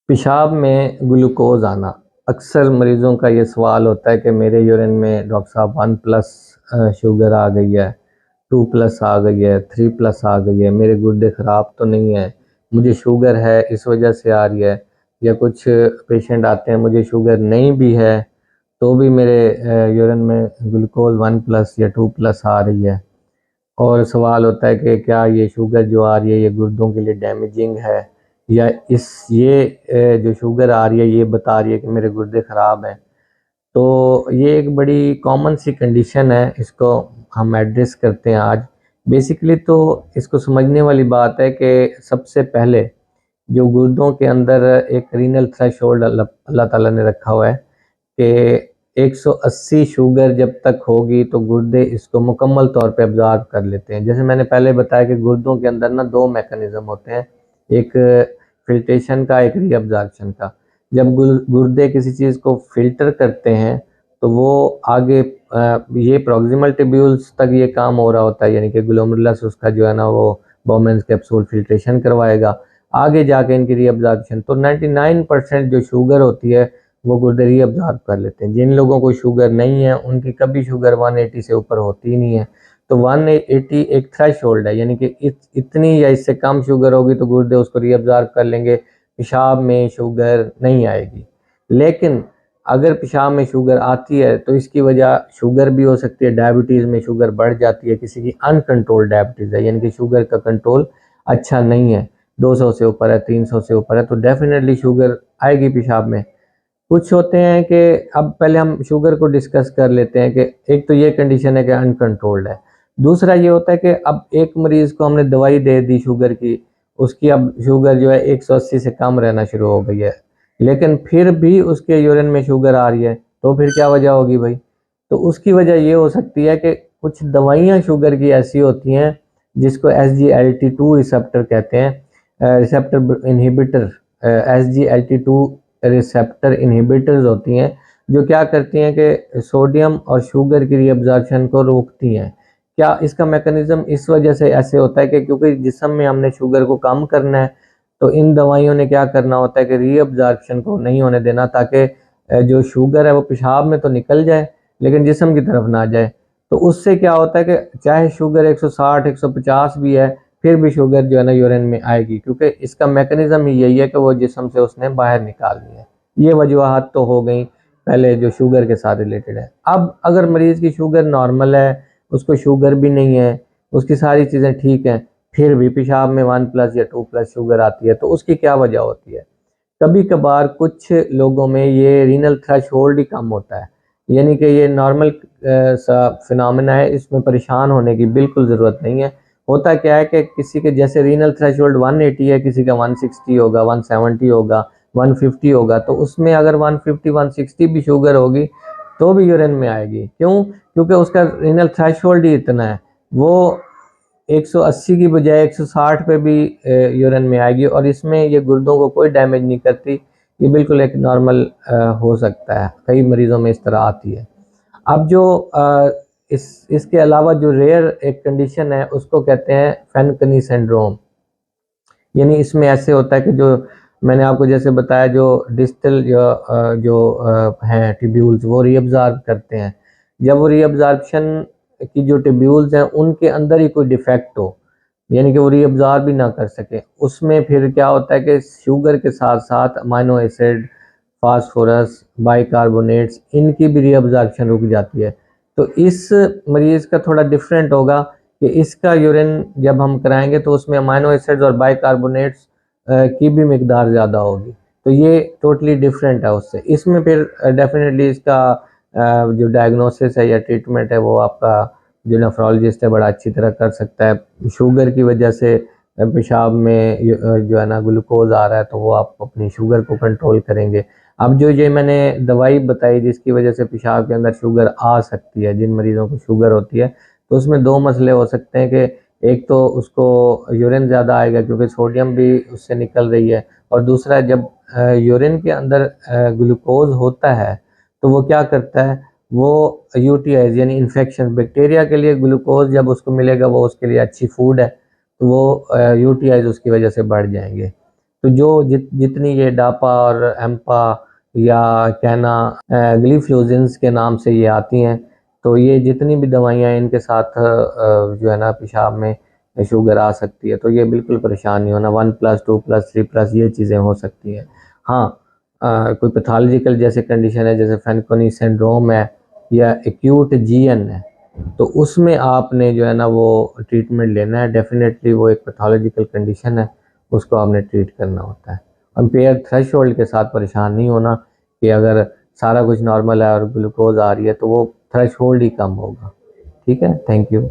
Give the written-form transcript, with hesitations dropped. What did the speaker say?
पेशाब में ग्लूकोज आना। अक्सर मरीज़ों का ये सवाल होता है कि मेरे यूरिन में डॉक्टर साहब 1+ शुगर आ गई है, 2+ आ गई है, 3+ आ गई है, मेरे गुर्दे ख़राब तो नहीं है, मुझे शुगर है इस वजह से आ रही है। या कुछ पेशेंट आते हैं मुझे शुगर नहीं भी है तो भी मेरे यूरिन में ग्लूकोज 1+ या 2+ आ रही है। और सवाल होता है कि क्या ये शुगर जो आ रही है ये गुर्दों के लिए डैमेजिंग है, या जो शुगर आ रही है ये बता रही है कि मेरे गुर्दे ख़राब हैं। तो ये एक बड़ी कॉमन सी कंडीशन है, इसको हम एड्रेस करते हैं आज। बेसिकली तो इसको समझने वाली बात है कि सबसे पहले जो गुर्दों के अंदर एक रीनल थ्रेशोल्ड अल्लाह ताला ने रखा हुआ है कि 180 शुगर जब तक होगी तो गुर्दे इसको मुकम्मल तौर पे अब्ज़ॉर्ब कर लेते हैं। जैसे मैंने पहले बताया कि गुर्दों के अंदर ना 2 मैकेनिज़्म होते हैं, एक फ़िल्ट्रेशन का, एक रीअब्ज़ॉर्प्शन का। जब गुर्दे किसी चीज़ को फ़िल्टर करते हैं तो वो आगे ये प्रॉक्सिमल ट्यूब्यूल्स तक ये काम हो रहा होता है, यानी कि ग्लोमेरुलस उसका जो है ना वो बाउमेंस कैप्सूल फ़िल्ट्रेशन करवाएगा, आगे जाके इनकी रीअब्ज़ॉर्प्शन। तो 99% जो शुगर होती है वो गुर्दे रीअब्ज़ॉर्ब कर लेते हैं। जिन लोगों को शुगर नहीं है उनकी कभी शुगर 180 से ऊपर होती ही नहीं है। तो 180 एक थ्रेशोल्ड है, यानी कि इतनी या इससे कम शुगर होगी तो गुर्दे उसको रीअब्ज़ॉर्ब कर लेंगे, पेशाब में शुगर नहीं आएगी। लेकिन अगर पेशाब में शुगर आती है तो इसकी वजह शुगर भी हो सकती है, डायबिटीज़ में शुगर बढ़ जाती है, किसी की अनकंट्रोल्ड डायबिटीज़ है, यानी कि शुगर का कंट्रोल अच्छा नहीं है, 200 से ऊपर है, 300 से ऊपर है, तो डेफिनेटली शुगर आएगी पेशाब में। कुछ होते हैं कि अब पहले हम शुगर को डिस्कस कर लेते हैं कि एक तो ये कंडीशन है कि अनकंट्रोल्ड है। दूसरा ये होता है कि अब एक मरीज़ को हमने दवाई दे दी शुगर की, उसकी अब शुगर जो है 180 से कम रहना शुरू हो गई है, लेकिन फिर भी उसके यूरिन में शुगर आ रही है, तो फिर क्या वजह होगी भाई? तो उसकी वजह ये हो सकती है कि कुछ दवाइयाँ शुगर की ऐसी होती हैं जिसको SGLT2 रिसेप्टर कहते हैं, receptor inhibitor, SGLT2 receptor inhibitors होती हैं जो क्या करती हैं कि सोडियम और शुगर की रीअब्ज़ॉर्प्शन को रोकती हैं। क्या इसका मैकेनिज़्म इस वजह से ऐसे होता है कि क्योंकि जिस्म में हमने शुगर को कम करना है तो इन दवाइयों ने क्या करना होता है कि रीअब्ज़ॉर्प्शन को नहीं होने देना, ताकि जो शुगर है वो पेशाब में तो निकल जाए लेकिन जिस्म की तरफ ना जाए। तो उससे क्या होता है कि चाहे शुगर 160 150 भी है फिर भी शुगर जो है ना यूरिन में आएगी, क्योंकि इसका मैकेनिज़्म ही यही है कि वो जिस्म से उसने बाहर निकालनी है। ये वजूहात तो हो गई पहले जो शुगर के साथ रिलेटेड है। अब अगर मरीज़ की शुगर नॉर्मल है, उसको शुगर भी नहीं है, उसकी सारी चीज़ें ठीक हैं, फिर भी पेशाब में 1+ या 2+ शुगर आती है, तो उसकी क्या वजह होती है? कभी कभार कुछ लोगों में ये रीनल थ्रेशोल्ड ही कम होता है, यानी कि ये नॉर्मल सा फिनोमेना है, इसमें परेशान होने की बिल्कुल ज़रूरत नहीं है। होता क्या है कि किसी के जैसे रीनल थ्रेशोल्ड 180 है, किसी का 160 होगा, 170 होगा, 150 होगा, तो उसमें अगर 150 160 भी शुगर होगी तो भी यूरिन में आएगी। क्यों? क्योंकि उसका रीनल थ्रेशोल्ड ही इतना है, वो 180 की बजाय 160 पे भी यूरिन में आएगी, और इसमें ये गुर्दों को कोई डैमेज नहीं करती, ये बिल्कुल एक नॉर्मल हो सकता है, कई मरीज़ों में इस तरह आती है। अब जो इसके अलावा जो रेयर एक कंडीशन है उसको कहते हैं फैनकनी सिंड्रोम, यानी इसमें ऐसे होता है कि जो मैंने आपको जैसे बताया जो डिस्टल हैं ट्यूब्यूल्स वो रीअब्ज़ॉर्ब करते हैं, जब वो रीअब्ज़ॉर्प्शन की जो ट्यूब्यूल्स हैं उनके अंदर ही कोई डिफेक्ट हो, यानी कि वो रीअब्ज़ॉर्ब भी ना कर सके, उसमें फिर क्या होता है कि शुगर के साथ साथ अमाइनो एसिड, फास्फोरस, बाइकार्बोनेट्स, इनकी भी रीअब्ज़ॉर्प्शन रुक जाती है। तो इस मरीज़ का थोड़ा डिफरेंट होगा कि इसका यूरिन जब हम कराएंगे तो उसमें अमाइनो एसिड्स और बाइकार्बोनेट्स की भी मिकदार ज़्यादा होगी, तो ये टोटली डिफरेंट है उससे। इसमें फिर डेफिनेटली इसका जो डायग्नोसिस है या ट्रीटमेंट है वो आपका जो नेफ्रोलॉजिस्ट है बड़ा अच्छी तरह कर सकता है। शुगर की वजह से पेशाब में जो है ना ग्लूकोज आ रहा है तो वो आप अपनी शुगर को कंट्रोल करेंगे। अब जो ये मैंने दवाई बताई जिसकी वजह से पेशाब के अंदर शुगर आ सकती है, जिन मरीज़ों को शुगर होती है, तो उसमें 2 मसले हो सकते हैं कि एक तो उसको यूरिन ज़्यादा आएगा क्योंकि सोडियम भी उससे निकल रही है, और दूसरा जब यूरिन के अंदर ग्लूकोज होता है तो वो क्या करता है, वो यूटीआईज यानी इन्फेक्शन, बैक्टीरिया के लिए ग्लूकोज जब उसको मिलेगा वो उसके लिए अच्छी फूड है, तो वो यूटीआईज उसकी वजह से बढ़ जाएंगे। तो जो जितनी ये डापा और एम्पा या कहना ग्लिफ्लोजेंस के नाम से ये आती हैं, तो ये जितनी भी दवाइयाँ हैं इनके साथ जो है ना पेशाब में शुगर आ सकती है। तो ये बिल्कुल परेशान नहीं होना, 1+, 2+, 3+ ये चीज़ें हो सकती हैं। हाँ, कोई पैथोलॉजिकल जैसे कंडीशन है, जैसे फैनकोनी सिंड्रोम है या एक्यूट जीएन है, तो उसमें आपने जो है ना वो ट्रीटमेंट लेना है। डेफिनेटली वो एक पैथोलॉजिकल कंडीशन है, उसको आपने ट्रीट करना होता है। अम्पेयर थ्रेशोल्ड के साथ परेशान नहीं होना कि अगर सारा कुछ नॉर्मल है और ग्लूकोज आ रही है तो वो थ्रेशोल्ड ही कम होगा। ठीक है, थैंक यू।